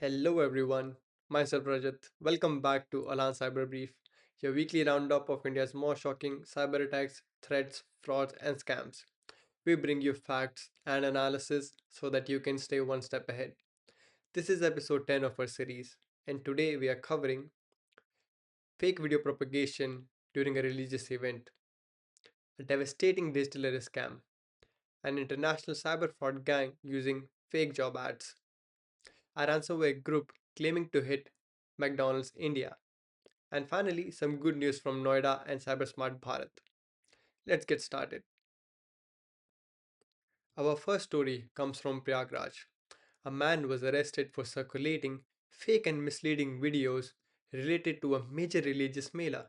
Hello everyone, myself Rajat. Welcome back to Olhans Cyber Brief, your weekly roundup of India's most shocking cyber attacks, threats, frauds, and scams. We bring you facts and analysis so that you can stay one step ahead. This is episode 10 of our series, and today we are covering fake video propagation during a religious event, a devastating digital arrest scam, an international cyber fraud gang using fake job ads, a ransomware group claiming to hit McDonald's India, and finally, some good news from Noida and Cybersmart Bharat. Let's get started. Our first story comes from Prayagraj. A man was arrested for circulating fake and misleading videos related to a major religious mela.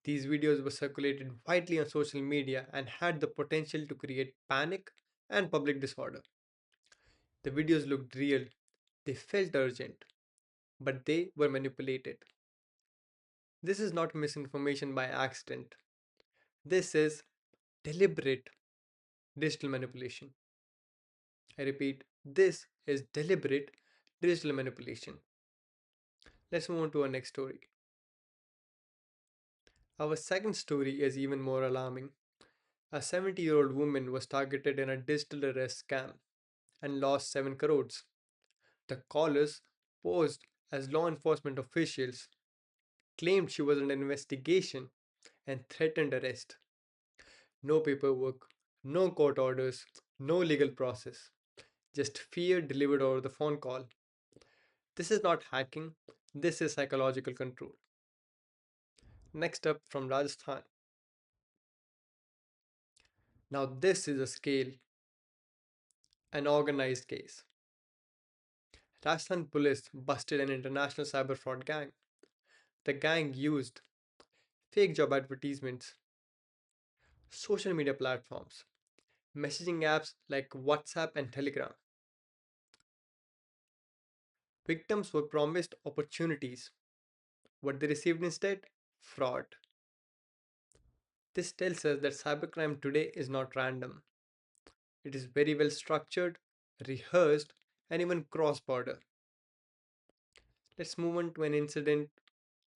These videos were circulated widely on social media and had the potential to create panic and public disorder. The videos looked real, they felt urgent, but they were manipulated. This is not misinformation by accident. This is deliberate digital manipulation. I repeat, this is deliberate digital manipulation. Let's move on to our next story. Our second story is even more alarming. A 70-year-old woman was targeted in a digital arrest scam and lost 7 crores. The callers posed as law enforcement officials, claimed she was under investigation, and threatened arrest. No paperwork, no court orders, no legal process, just fear delivered over the phone call. This is not hacking, this is psychological control. Next up from Rajasthan. Now, this is a scale, an organized case. Rajasthan police busted an international cyber fraud gang. The gang used fake job advertisements, social media platforms, messaging apps like WhatsApp and Telegram. Victims were promised opportunities. What they received instead? Fraud. This tells us that cybercrime today is not random. It is very well structured, rehearsed, and even cross border. Let's move on to an incident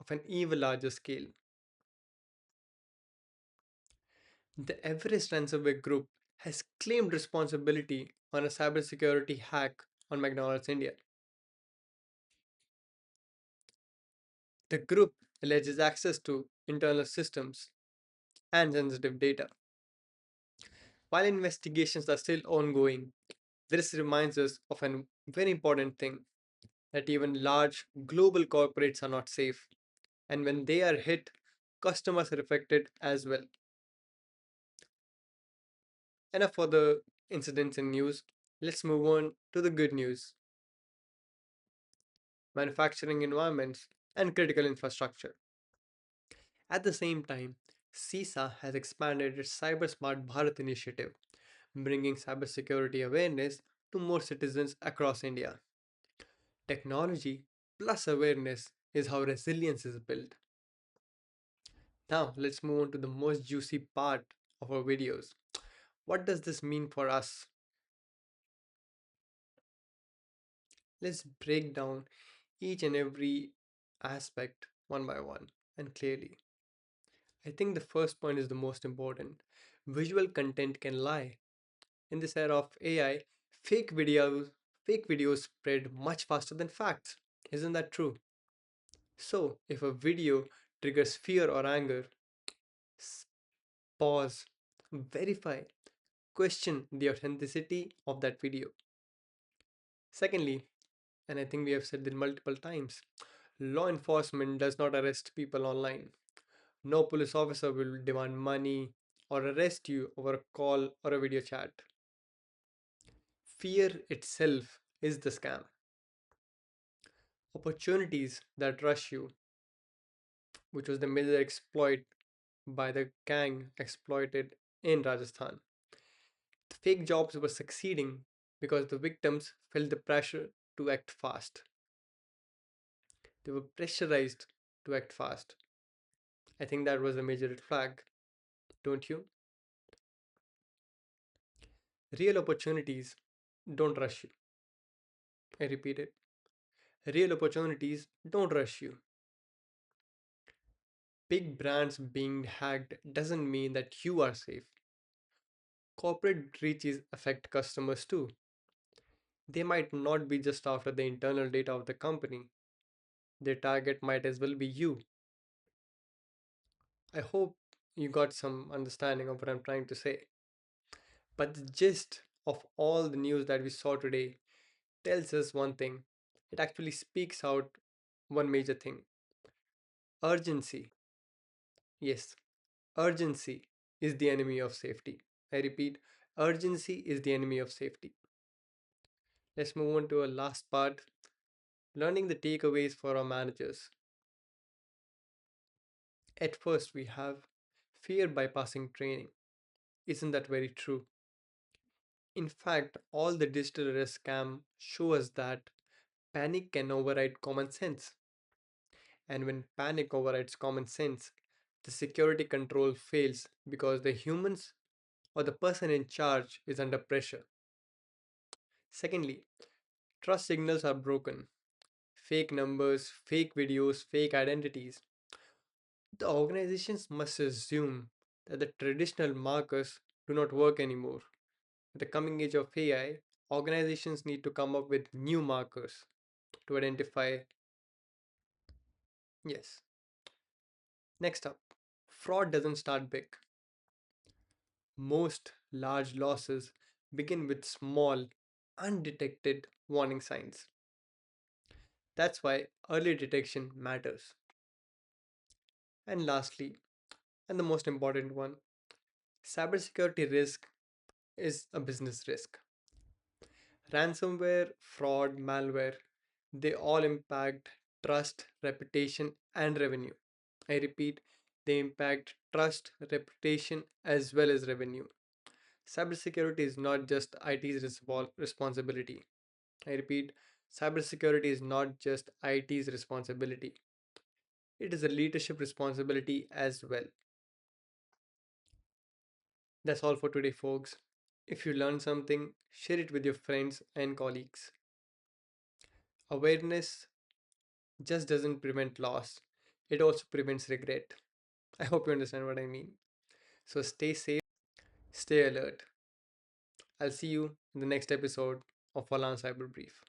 of an even larger scale. The Everest ransomware group has claimed responsibility on a cybersecurity hack on McDonald's India. The group alleges access to internal systems and sensitive data. While investigations are still ongoing, this reminds us of a very important thing that even large global corporates are not safe, and when they are hit, customers are affected as well. Enough for the incidents and news. Let's move on to the good news: manufacturing environments and critical infrastructure. At the same time, CISA has expanded its Cybersmart Bharat initiative, bringing cybersecurity awareness to more citizens across India. Technology plus awareness is how resilience is built. Now, let's move on to the most juicy part of our videos. What does this mean for us? Let's break down each and every aspect one by one and clearly. I think the first point is the most important. Visual content can lie. In this era of AI, fake videos fake videos spread much faster than facts. Isn't that true? So, if a video triggers fear or anger, s- pause, verify, question the authenticity of that video. Secondly, and I think we have said this multiple times, law enforcement does not arrest people online. No police officer will demand money or arrest you over a call or a video chat. Fear itself is the scam. Opportunities that rush you, which was the major exploit by the gang exploited in Rajasthan. The fake jobs were succeeding because the victims felt the pressure to act fast. They were pressurized to act fast. I think that was a major red flag, don't you? Real opportunities don't rush you. I repeat it. Real opportunities don't rush you. Big brands being hacked doesn't mean that you are safe. Corporate breaches affect customers too. They might not be just after the internal data of the company, their target might as well be you. I hope you got some understanding of what I'm trying to say. But the gist of all the news that we saw today tells us one thing. It actually speaks out one major thing: urgency. Yes, urgency is the enemy of safety. I repeat, urgency is the enemy of safety. Let's move on to our last part: learning the takeaways for our managers. At first, we have fear bypassing training. Isn't that very true? In fact, all the digital risk scam show us that panic can override common sense. And when panic overrides common sense, the security control fails because the humans or the person in charge is under pressure. Secondly, trust signals are broken. Fake numbers, fake videos, fake identities. The organizations must assume that the traditional markers do not work anymore. With the coming age of AI, organizations need to come up with new markers to identify. Yes. Next up, fraud doesn't start big. Most large losses begin with small, undetected warning signs. That's why early detection matters. And lastly, and the most important one, cybersecurity risk is a business risk. Ransomware, fraud, malware, they all impact trust, reputation, and revenue. I repeat, they impact trust, reputation, as well as revenue. Cybersecurity is not just IT's responsibility. I repeat, cybersecurity is not just IT's responsibility. It is a leadership responsibility as well. That's all for today, folks. If you learned something, share it with your friends and colleagues. Awareness just doesn't prevent loss, it also prevents regret. I hope you understand what I mean. So stay safe, stay alert. I'll see you in the next episode of Olhans Cyber Brief.